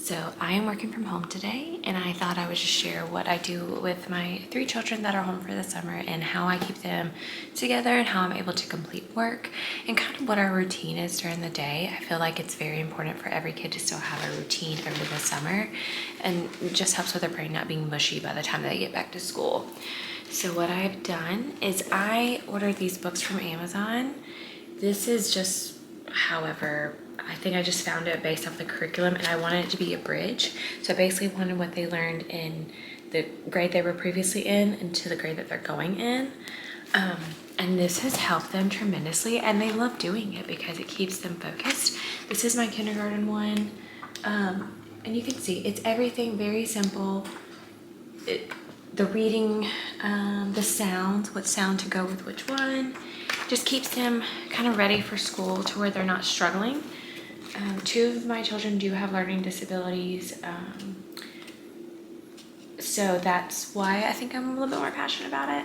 So I am working from home today, and I thought I would just share what I do with my 3 children that are home for the summer and how I keep them together and how I'm able to complete work and kind of what our routine is during the day. I feel like it's very important for every kid to still have a routine over the summer, and it just helps with their brain not being mushy by the time they get back to school. So what I've done is I ordered these books from Amazon. This is just, however, I think I just found it based off the curriculum, and I wanted it to be a bridge. So I basically wanted what they learned in the grade they were previously in into the grade that they're going in. And this has helped them tremendously, and they love doing it because it keeps them focused. This is my kindergarten one. And you can see it's everything very simple. The reading, the sounds, what sound to go with which one, just keeps them kind of ready for school to where they're not struggling. 2 of my children do have learning disabilities, so that's why I think I'm a little bit more passionate about it.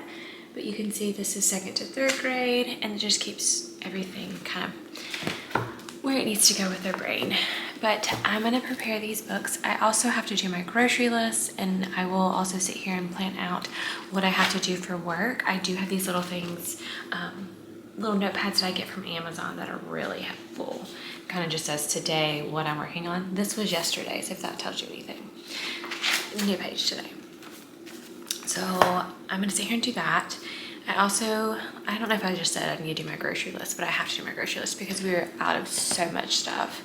But you can see this is 2nd to 3rd grade, and it just keeps everything kind of where it needs to go with their brain. But I'm gonna prepare these books. I also have to do my grocery list, and I will also sit here and plan out what I have to do for work. I do have these little things, little notepads that I get from Amazon that are really helpful. Kind of just says today what I'm working on. This was yesterday, so if that tells you anything. New page today. So I'm gonna sit here and do that. I don't know if I just said I need to do my grocery list, but I have to do my grocery list because we are out of so much stuff.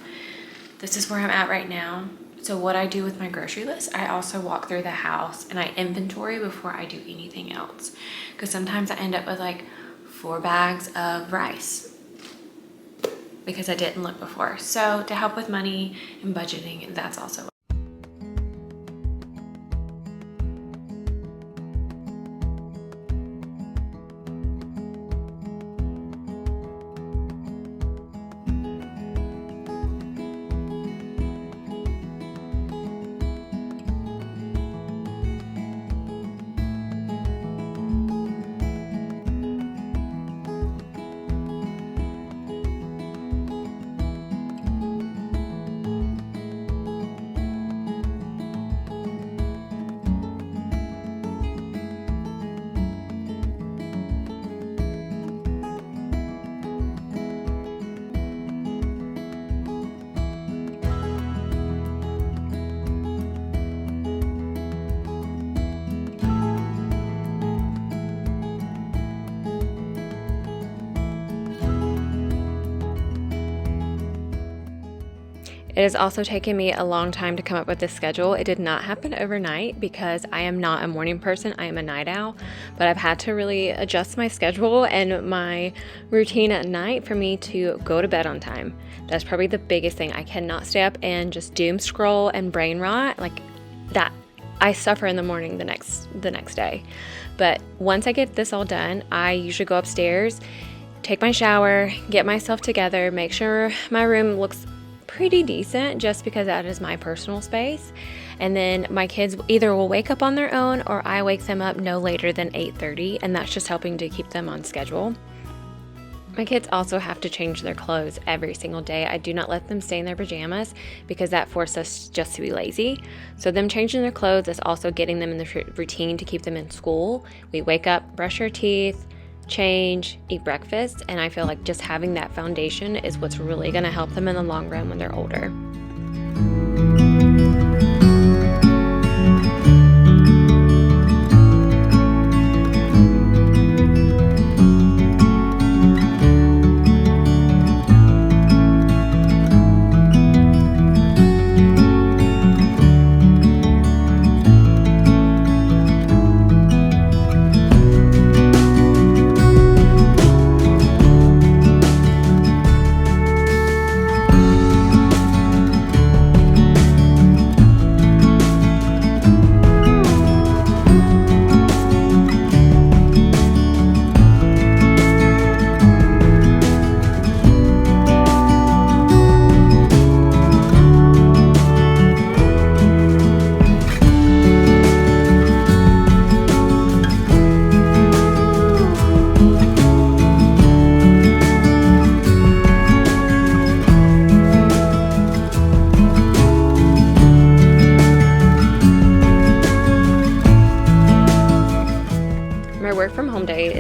This is where I'm at right now. So what I do with my grocery list, I also walk through the house and I inventory before I do anything else. Because sometimes I end up with like 4 bags of rice because I didn't look before. So to help with money and budgeting, that's also It has also taken me a long time to come up with this schedule. It did not happen overnight because I am not a morning person. I am a night owl, but I've had to really adjust my schedule and my routine at night for me to go to bed on time. That's probably the biggest thing. I cannot stay up and just doom scroll and brain rot like that. I suffer in the morning the next day. But once I get this all done, I usually go upstairs, take my shower, get myself together, make sure my room looks pretty decent just because that is my personal space. And then my kids either will wake up on their own or I wake them up no later than 8:30, and that's just helping to keep them on schedule. My kids also have to change their clothes every single day. I do not let them stay in their pajamas because that forces us just to be lazy. So them changing their clothes is also getting them in the routine to keep them in school. We wake up, brush our teeth, change, eat breakfast, and I feel like just having that foundation is what's really going to help them in the long run when they're older.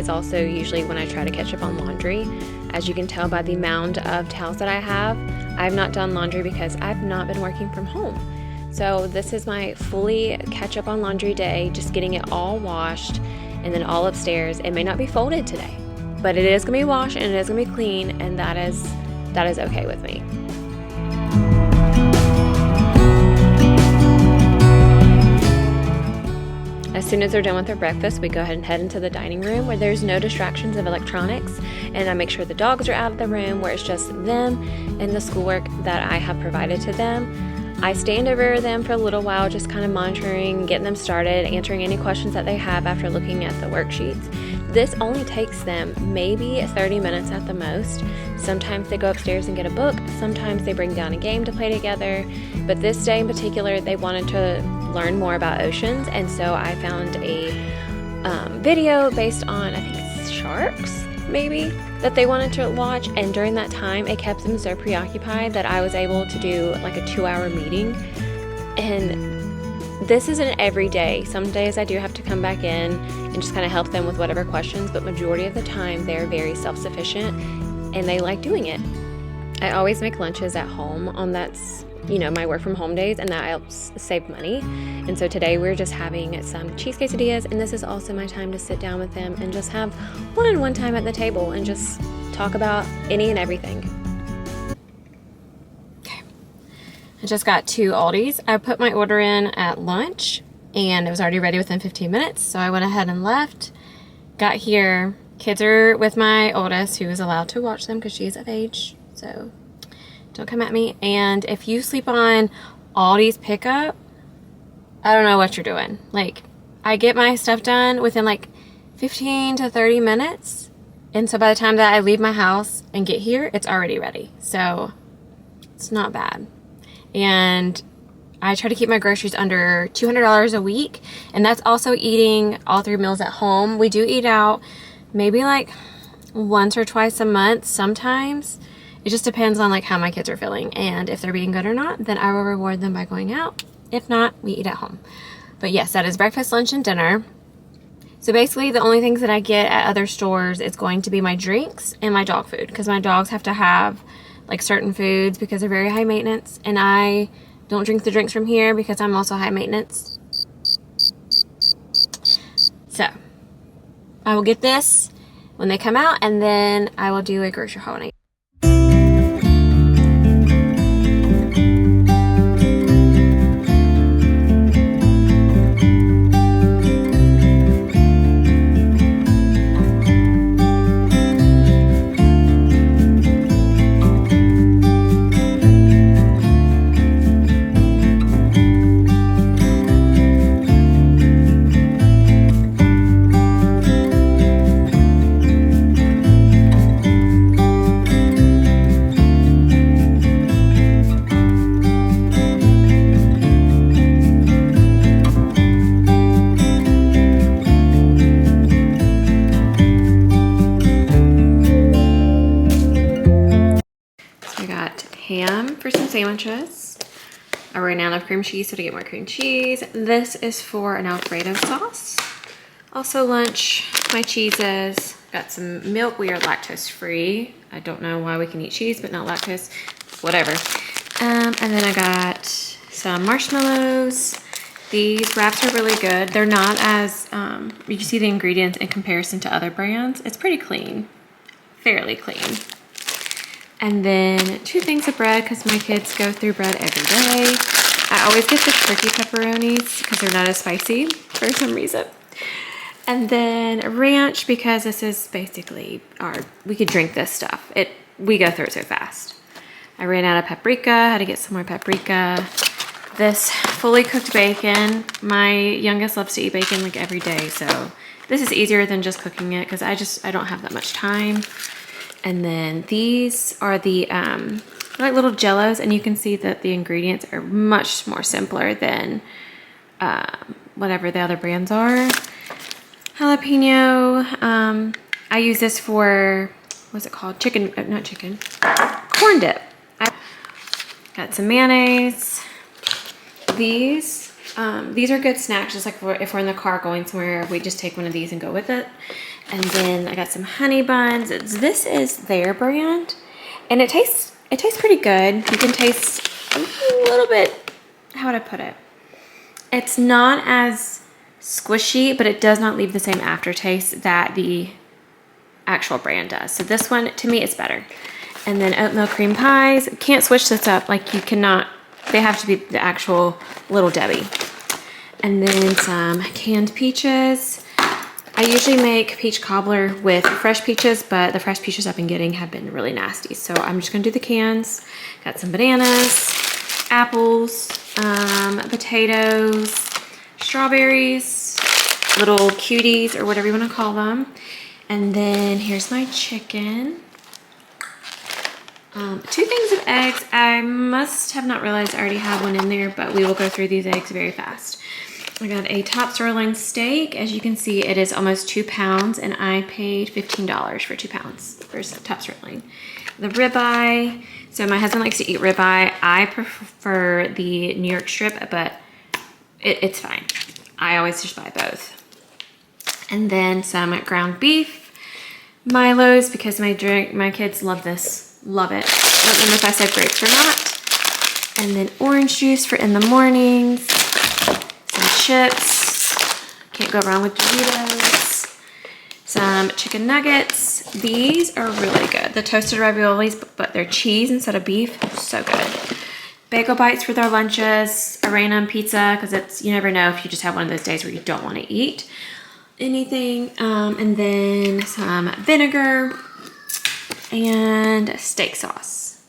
is also usually when I try to catch up on laundry. As you can tell by the amount of towels that I have, I've not done laundry because I've not been working from home. So this is my fully catch up on laundry day, just getting it all washed and then all upstairs. It may not be folded today, but it is gonna be washed and it is gonna be clean, and that is okay with me. As soon as they're done with their breakfast, we go ahead and head into the dining room where there's no distractions of electronics, and I make sure the dogs are out of the room where it's just them and the schoolwork that I have provided to them. I stand over them for a little while, just kind of monitoring, getting them started, answering any questions that they have after looking at the worksheets. This only takes them maybe 30 minutes at the most. Sometimes they go upstairs and get a book, sometimes they bring down a game to play together, but this day in particular, they wanted to learn more about oceans, and so I found a video based on, I think it's sharks, maybe, that they wanted to watch, and during that time, it kept them so preoccupied that I was able to do like a 2-hour meeting. And this isn't every day. Some days I do have to come back in and just kind of help them with whatever questions, but majority of the time they're very self-sufficient and they like doing it. I always make lunches at home on my work from home days, and that helps save money. And so today we're just having some cheese quesadillas, and this is also my time to sit down with them and just have one-on-one time at the table and just talk about any and everything. Okay, I just got 2 Aldis. I put my order in at lunch and it was already ready within 15 minutes, so I went ahead and left. Got here, kids are with my oldest, who is allowed to watch them because she is of age, so don't come at me. And if you sleep on Aldi's pickup, I don't know what you're doing. Like, I get my stuff done within like 15 to 30 minutes. And so by the time that I leave my house and get here, it's already ready. So it's not bad. And I try to keep my groceries under $200 a week. And that's also eating all 3 meals at home. We do eat out maybe like once or twice a month sometimes. It just depends on like how my kids are feeling, and if they're being good or not, then I will reward them by going out. If not, we eat at home. But yes, that is breakfast, lunch, and dinner. So basically the only things that I get at other stores is going to be my drinks and my dog food, because my dogs have to have like certain foods because they're very high maintenance, and I don't drink the drinks from here because I'm also high maintenance. So I will get this when they come out, and then I will do a grocery haul. Ham for some sandwiches. I ran out of cream cheese, so to get more cream cheese. This is for an Alfredo sauce. Also lunch, my cheeses. Got some milk. We are lactose free. I don't know why we can eat cheese but not lactose. Whatever. And then I got some marshmallows. These wraps are really good. They're not as, you can see the ingredients in comparison to other brands. It's pretty clean, fairly clean. And then 2 things of bread because my kids go through bread every day. I always get the turkey pepperonis because they're not as spicy for some reason. And then ranch because this is basically we could drink this stuff. We go through it so fast. I ran out of paprika, had to get some more paprika. This fully cooked bacon. My youngest loves to eat bacon like every day, so this is easier than just cooking it because I don't have that much time. And then these are the like little jellos, and you can see that the ingredients are much more simpler than whatever the other brands are. Jalapeno. I use this for, what's it called? Corn dip. I got some mayonnaise. These are good snacks, just like if we're in the car going somewhere, we just take one of these and go with it. And then I got some honey buns. This is their brand, and it tastes pretty good. You can taste a little bit, how would I put it? It's not as squishy, but it does not leave the same aftertaste that the actual brand does. So this one, to me, is better. And then oatmeal cream pies. Can't switch this up. Like, you cannot, they have to be the actual Little Debbie. And then some canned peaches. I usually make peach cobbler with fresh peaches, but the fresh peaches I've been getting have been really nasty. So I'm just gonna do the cans. Got some bananas, apples, potatoes, strawberries, little cuties, or whatever you wanna call them. And then here's my chicken. 2 things of eggs. I must have not realized I already have one in there, but we will go through these eggs very fast. I got a top sirloin steak. As you can see, it is almost 2 pounds, and I paid $15 for 2 pounds for top sirloin. The ribeye. So my husband likes to eat ribeye. I prefer the New York strip, but it's fine. I always just buy both. And then some ground beef, Milos, because my kids love this, love it. I don't remember if I said grapes or not. And then orange juice for in the mornings. Some chips, can't go wrong with Doritos. Some chicken nuggets. These are really good. The toasted raviolis, but they're cheese instead of beef. So good. Bagel bites for their lunches. A random pizza, because it's, you never know if you just have one of those days where you don't want to eat anything. And then some vinegar and steak sauce.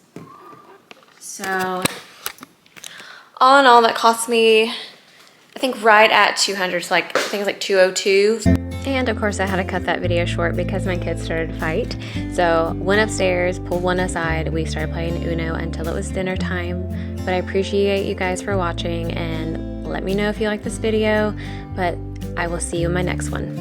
So all in all, that cost me, I think, right at 200, so like, I think it was like 202. And of course I had to cut that video short because my kids started to fight. So went upstairs, pulled one aside, we started playing Uno until it was dinner time. But I appreciate you guys for watching, and let me know if you like this video, but I will see you in my next one.